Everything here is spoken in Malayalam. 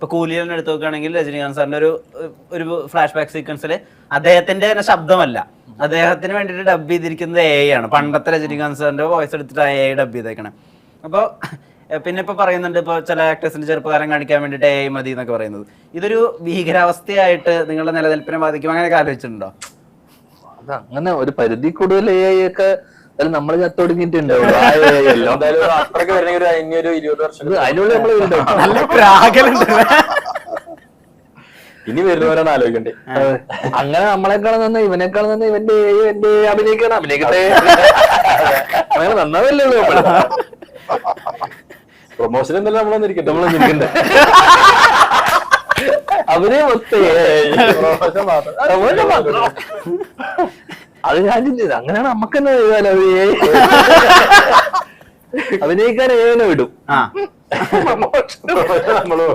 ഇപ്പൊ കൂലിയെല്ലാം എടുത്തു നോക്കുകയാണെങ്കിൽ രജനീകാന്ത് സാറിന്റെ ഒരു ഫ്ലാഷ് ബാക്ക് സീക്വൻസിൽ അദ്ദേഹത്തിന്റെ തന്നെ ശബ്ദമല്ല, അദ്ദേഹത്തിന് വേണ്ടിയിട്ട് ഡബ് ചെയ്തിരിക്കുന്നത് AI ആണ്. പണ്ടത്തെ രജനീകാന്ത് സാറിന്റെ വോയിസ് എടുത്തിട്ട് AI ഡബ് ചെയ്തേക്കണം. അപ്പോൾ പിന്നെ ഇപ്പൊ പറയുന്നുണ്ട്, ഇപ്പൊ ചില ആക്ടേഴ്സിന്റെ ചെറുപ്പകാലം കാണിക്കാൻ വേണ്ടിയിട്ട് AI മതി എന്നൊക്കെ പറയുന്നത്. ഇതൊരു ഭീകരാവസ്ഥയായിട്ട് നിങ്ങളുടെ നിലനിൽപ്പിനെ ബാധിക്കും, അങ്ങനെയൊക്കെ ആലോചിച്ചിട്ടുണ്ടോ? അത് അങ്ങനെ ഒരു പരിധി കൂടുതൽ AI ഒക്കെ നമ്മള് ചത്തൊടുങ്ങിയിട്ടുണ്ട്. അതിനുള്ളിൽ നമ്മള് ഇനി വരുന്നവരാണ് ആലോചിക്കണ്ടേ. അങ്ങനെ നമ്മളെക്കാളും നന്ന ഇവനേക്കാളും നന്ന ഇവന്റെ എന്റെ അഭിനയിക്കട്ടെ. അങ്ങനെ നന്നാവല്ലേ ഉള്ളൂ. പ്രൊമോഷൻ എന്തായാലും നമ്മളൊന്നിരിക്കട്ടെ. അവരെ അത് ഞാൻ ചിന്തിച്ചത് അങ്ങനെയാണ്. നമുക്ക് തന്നെ അഭിനയിക്കാൻ ഏനെ വിടും. നമ്മള്